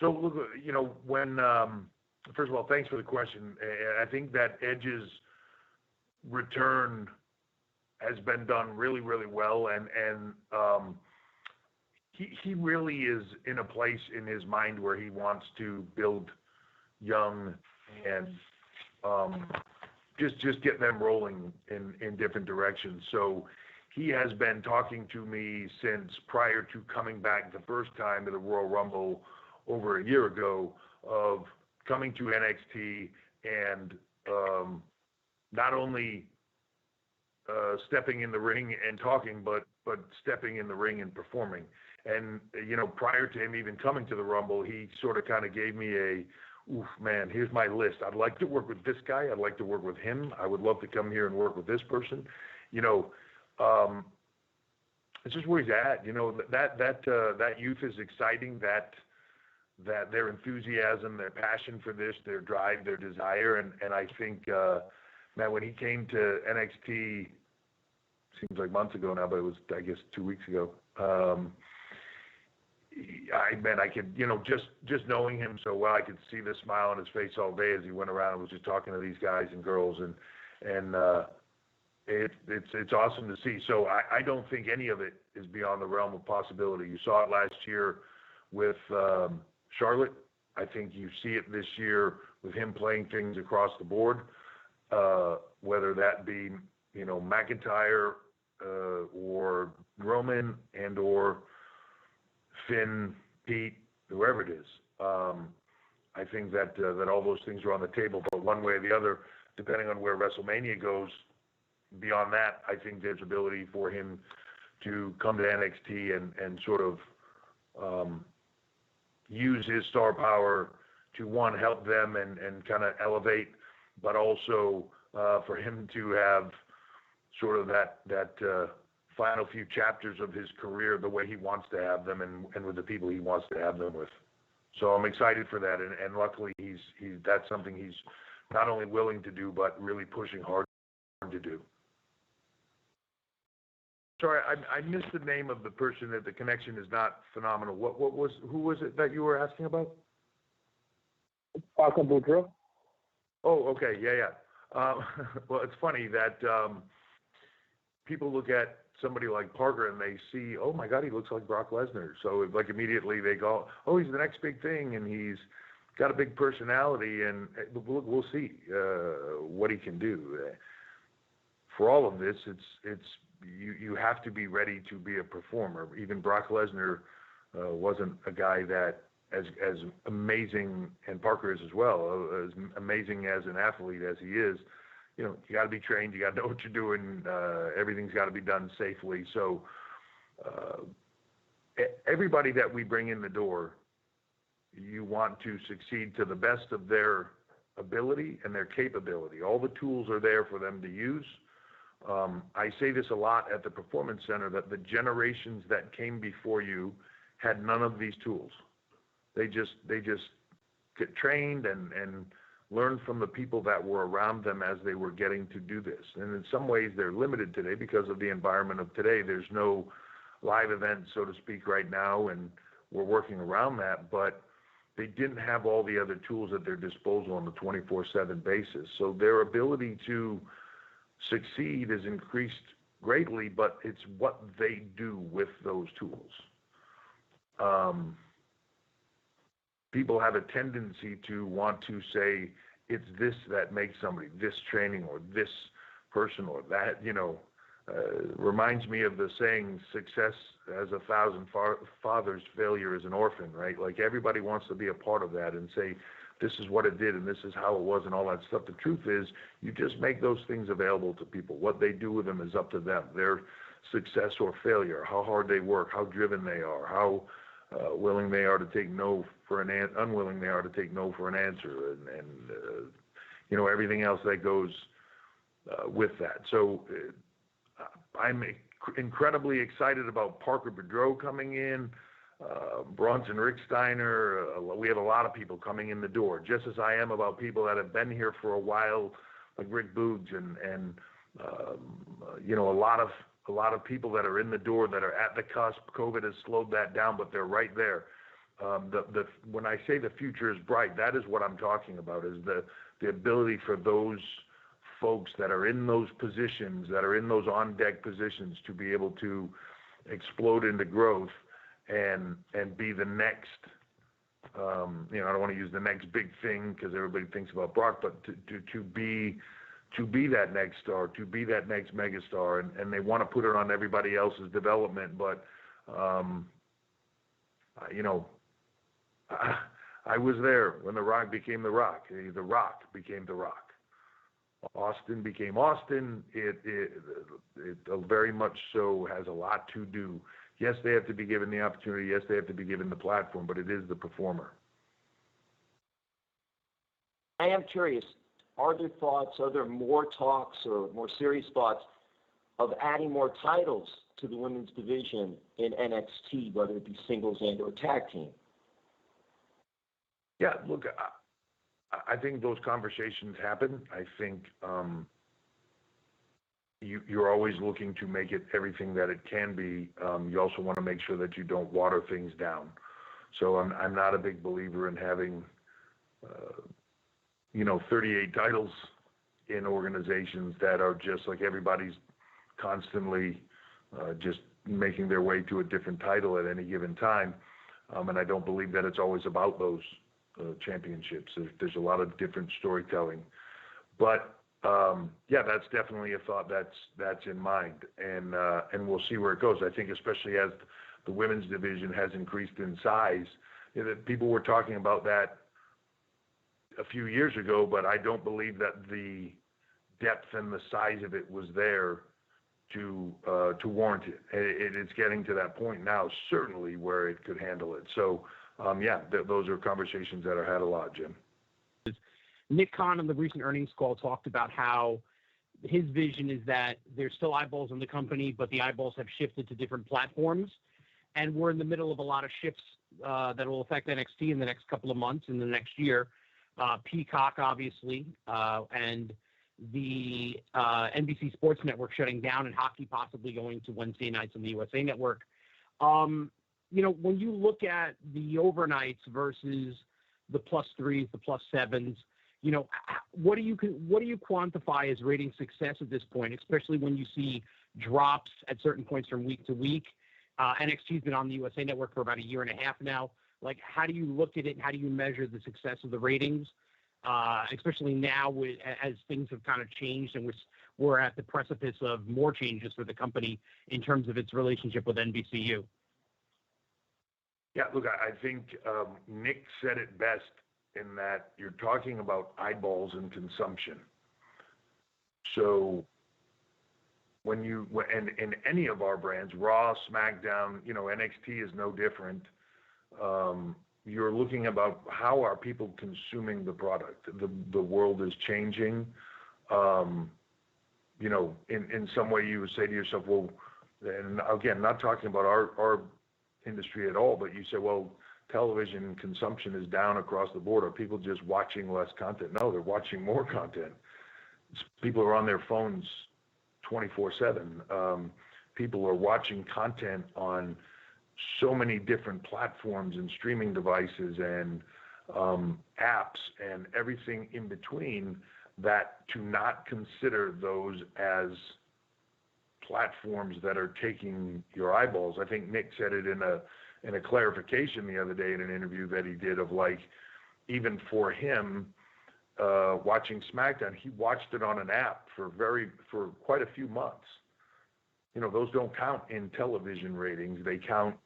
So, look, when first of all, thanks for the question. I think that Edge's return has been done really, really well, and he really is in a place in his mind where he wants to build young and just get them rolling in different directions. So he has been talking to me since prior to coming back the first time to the Royal Rumble over a year ago of coming to NXT and not only stepping in the ring and talking, but stepping in the ring and performing. And, prior to him even coming to the Rumble, he sort of kind of gave me oof, man, here's my list. I'd like to work with this guy. I'd like to work with him. I would love to come here and work with this person. It's just where he's at. That youth is exciting, that their enthusiasm, their passion for this, their drive, their desire. And I think, man, when he came to NXT, seems like months ago now, but it was, I guess, 2 weeks ago. I could, just knowing him so well, I could see the smile on his face all day as he went around and was just talking to these guys and girls, and it's awesome to see. So I don't think any of it is beyond the realm of possibility. You saw it last year with Charlotte. I think you see it this year with him playing things across the board, whether that be, McIntyre or Roman and or Finn, Pete, whoever it is. I think that all those things are on the table, but one way or the other, depending on where WrestleMania goes, beyond that, I think there's ability for him to come to NXT and sort of use his star power to, one, help them and kind of elevate, but also for him to have sort of that final few chapters of his career the way he wants to have them and with the people he wants to have them with. So I'm excited for that, and luckily that's something he's not only willing to do, but really pushing hard to do. Sorry, I missed the name of the person that the connection is not phenomenal. Who was it that you were asking about? Parker Boudreaux. Oh, okay, yeah. Well, it's funny that people look at somebody like Parker and they see, oh my God, he looks like Brock Lesnar. So like immediately they go, oh, he's the next big thing, and he's got a big personality, and we'll see what he can do. For all of this, you have to be ready to be a performer. Even Brock Lesnar wasn't a guy that as amazing, and Parker is as well, as amazing as an athlete as he is. You got to be trained. You got to know what you're doing. Everything's got to be done safely. So everybody that we bring in the door, you want to succeed to the best of their ability and their capability. All the tools are there for them to use. I say this a lot at the Performance Center, that the generations that came before you had none of these tools. They just get trained and learn from the people that were around them as they were getting to do this. And in some ways they're limited today because of the environment of today. There's no live event, so to speak, right now, and we're working around that, but they didn't have all the other tools at their disposal on a 24/7 basis. So their ability to succeed is increased greatly, but it's what they do with those tools. People have a tendency to want to say it's this that makes somebody, this training or this person or that, reminds me of the saying, success has 1,000 fathers, failure is an orphan, right? Like everybody wants to be a part of that and say, this is what it did and this is how it was and all that stuff. The truth is, you just make those things available to people. What they do with them is up to them. Their success or failure, how hard they work, how driven they are, how willing they are to take no for an unwilling they are to take no for an answer, and everything else that goes with that. So I'm incredibly excited about Parker Boudreaux coming in, Bronson Ricksteiner. We have a lot of people coming in the door, just as I am about people that have been here for a while, like Rick Boogs and a lot of people that are in the door that are at the cusp. COVID has slowed that down, but they're right there. When I say the future is bright, that is what I'm talking about, is the ability for those folks that are in those positions, that are in those on-deck positions, to be able to explode into growth and be the next, I don't want to use the next big thing because everybody thinks about Brock, but to be that next star, to be that next megastar, and they want to put it on everybody else's development, but I was there when The Rock became The Rock. The Rock became The Rock. Austin became Austin. It very much so has a lot to do. Yes, they have to be given the opportunity. Yes, they have to be given the platform, but it is the performer. I am curious, are there more talks or more serious thoughts of adding more titles to the women's division in NXT, whether it be singles and or tag team? Yeah, look, I think those conversations happen. I think you're always looking to make it everything that it can be. You also want to make sure that you don't water things down. So I'm not a big believer in having, 38 titles in organizations that are just like everybody's constantly just making their way to a different title at any given time. And I don't believe that it's always about those championships. There's a lot of different storytelling, but that's definitely a thought that's in mind, and we'll see where it goes. I think especially as the women's division has increased in size, people were talking about that a few years ago, but I don't believe that the depth and the size of it was there to warrant it. It's getting to that point now, certainly, where it could handle it. So. Those are conversations that are had a lot, Jim. Nick Khan on the recent earnings call talked about how his vision is that there's still eyeballs on the company, but the eyeballs have shifted to different platforms. And we're in the middle of a lot of shifts that will affect NXT in the next couple of months, in the next year. Peacock, obviously, and the NBC Sports Network shutting down, and hockey possibly going to Wednesday nights on the USA Network. When you look at the overnights versus the +3s, the +7s, what do you quantify as rating success at this point, especially when you see drops at certain points from week to week? NXT's been on the USA Network for about a year and a half now. Like, how do you look at it, and how do you measure the success of the ratings, especially now as things have kind of changed and we're at the precipice of more changes for the company in terms of its relationship with NBCU? Yeah, look, I think Nick said it best in that you're talking about eyeballs and consumption. So when in any of our brands, Raw, SmackDown, NXT is no different. You're looking about how are people consuming the product. The world is changing. In some way you would say to yourself, well, and again, not talking about our industry at all, but you say, well, television consumption is down across the board. Are people just watching less content? No, they're watching more content. People are on their phones 24/7. People are watching content on so many different platforms and streaming devices and apps and everything in between, that to not consider those as platforms that are taking your eyeballs. I think Nick said it in a clarification the other day in an interview that he did of, like, even for him watching SmackDown, he watched it on an app for quite a few months. Those don't count in television ratings. They count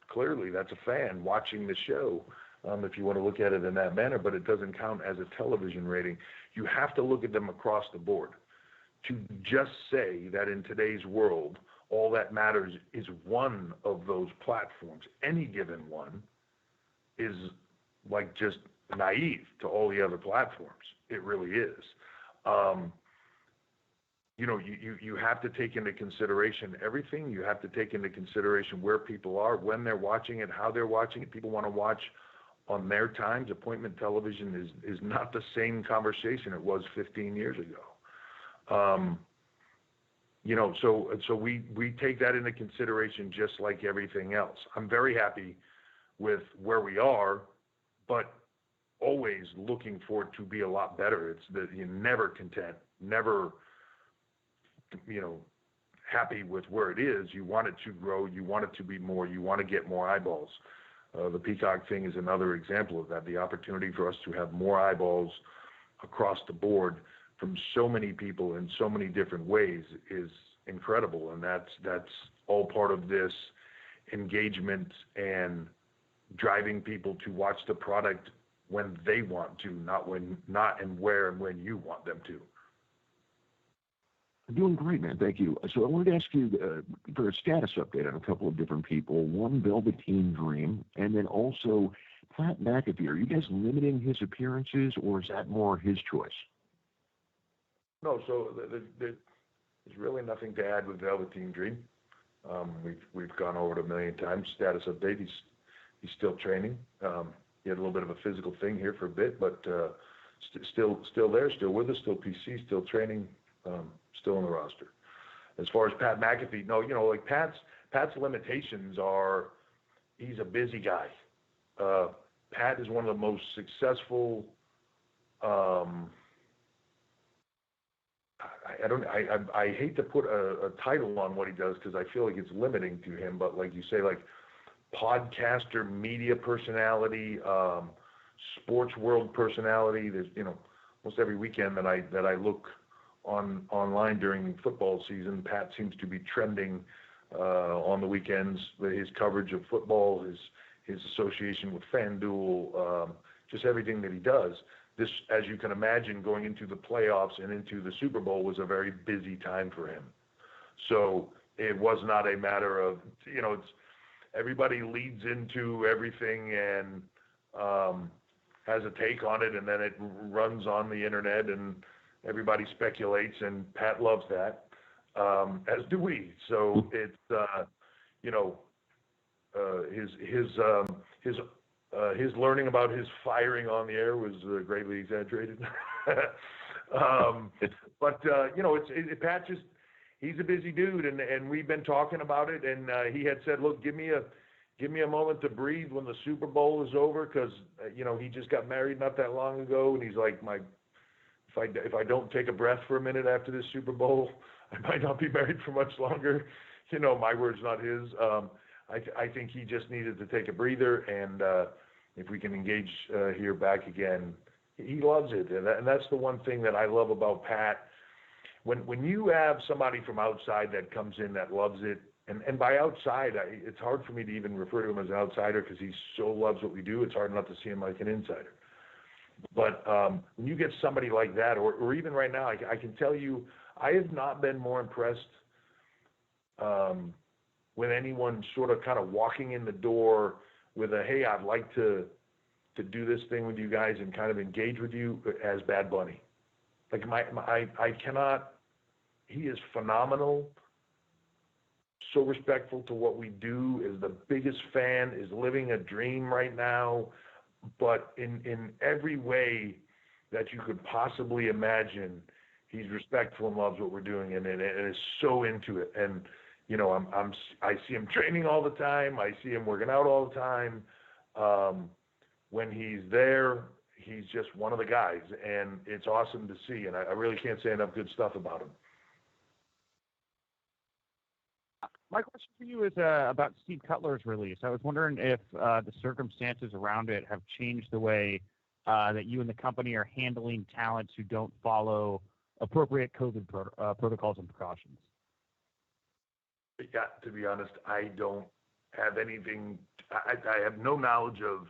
clearly. That's a fan watching the show, if you want to look at it in that manner, but it doesn't count as a television rating. You have to look at them across the board. To just say that in today's world, all that matters is one of those platforms, any given one, is like just naive to all the other platforms. It really is. You have to take into consideration everything. You have to take into consideration where people are, when they're watching it, how they're watching it. People want to watch on their times. Appointment television is not the same conversation it was 15 years ago. So we take that into consideration just like everything else. I'm very happy with where we are, but always looking for it to be a lot better. It's that you're never content, never, happy with where it is. You want it to grow. You want it to be more. You want to get more eyeballs. The Peacock thing is another example of that. The opportunity for us to have more eyeballs across the board from so many people in so many different ways is incredible. And that's all part of this engagement and driving people to watch the product when they want to, not and where and when you want them to. I'm doing great, man. Thank you. So I wanted to ask you for a status update on a couple of different people. One, Velveteen Dream, and then also Pat McAfee. Are you guys limiting his appearances, or is that more his choice? No, so there's really nothing to add with Velveteen Dream. We've gone over it a million times. Status update. He's still training. He had a little bit of a physical thing here for a bit, but still there, still with us, still PC, still training, still on the roster. As far as Pat McAfee, no, like Pat's limitations are he's a busy guy. Pat is one of the most successful. I hate to put a title on what he does because I feel like it's limiting to him, but like you say, like podcaster, media personality, sports world personality. There's almost every weekend that I look online during football season, Pat seems to be trending on the weekends. His coverage of football, his association with FanDuel, just everything that he does. This, as you can imagine, going into the playoffs and into the Super Bowl was a very busy time for him. So it was not a matter of, it's everybody leads into everything and has a take on it, and then it runs on the internet and everybody speculates, and Pat loves that, as do we. So it's, his learning about his firing on the air was greatly exaggerated. But Pat he's a busy dude, and we've been talking about it, and he had said, look, give me a moment to breathe when the Super Bowl is over, because he just got married not that long ago, and he's like, if I don't take a breath for a minute after this Super Bowl, I might not be married for much longer. My words, not his. I think he just needed to take a breather, and if we can engage here back again, he loves it, and that's the one thing that I love about Pat. When you have somebody from outside that comes in that loves it, and by outside, it's hard for me to even refer to him as an outsider because he so loves what we do. It's hard not to see him like an insider. But when you get somebody like that, or even right now, I can tell you, I have not been more impressed with anyone sort of kind of walking in the door with a, hey, I'd like to do this thing with you guys and kind of engage with you, as Bad Bunny. Like I cannot, he is phenomenal, so respectful to what we do, is the biggest fan, is living a dream right now, but in every way that you could possibly imagine, he's respectful and loves what we're doing, and is so into it. And I see him training all the time. I see him working out all the time. When he's there, he's just one of the guys, and it's awesome to see. And I really can't say enough good stuff about him. My question for you is about Steve Cutler's release. I was wondering if the circumstances around it have changed the way that you and the company are handling talents who don't follow appropriate COVID protocols and precautions. Yeah, to be honest, I don't have anything. I have no knowledge of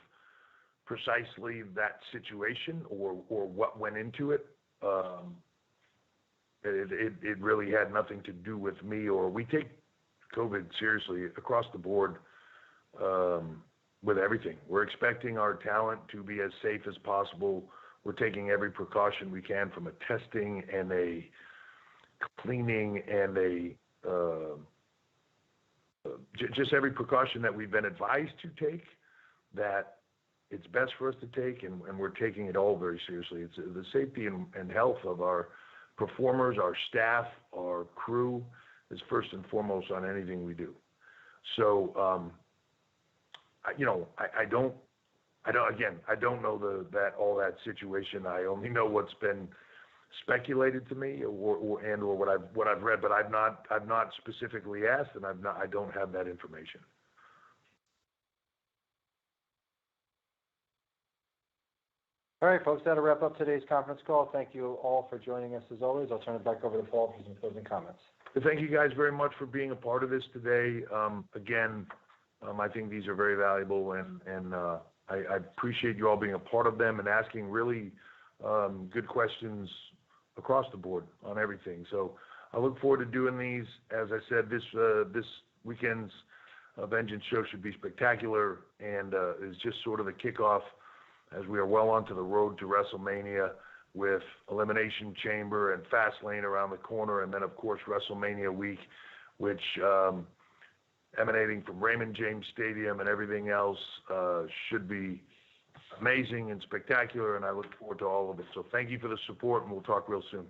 precisely that situation or what went into it. It really had nothing to do with me, or we take COVID seriously across the board with everything. We're expecting our talent to be as safe as possible. We're taking every precaution we can, from a testing and a cleaning and just every precaution that we've been advised to take, that it's best for us to take, and we're taking it all very seriously. It's the safety and health of our performers, our staff, our crew is first and foremost on anything we do. So I don't know all that situation. I only know what's been speculated to me, or what I've read, but I've not specifically asked, and I don't have that information. All right, folks, that'll wrap up today's conference call. Thank you all for joining us as always. I'll turn it back over to Paul for some closing comments. Thank you guys very much for being a part of this today. I think these are very valuable, and I appreciate you all being a part of them and asking really good questions across the board on everything. So I look forward to doing these. As I said, this weekend's Vengeance show should be spectacular, and is just sort of the kickoff as we are well onto the road to WrestleMania, with Elimination Chamber and Fastlane around the corner, and then of course WrestleMania week, which emanating from Raymond James Stadium and everything else should be amazing and spectacular, and I look forward to all of it. So thank you for the support, and we'll talk real soon.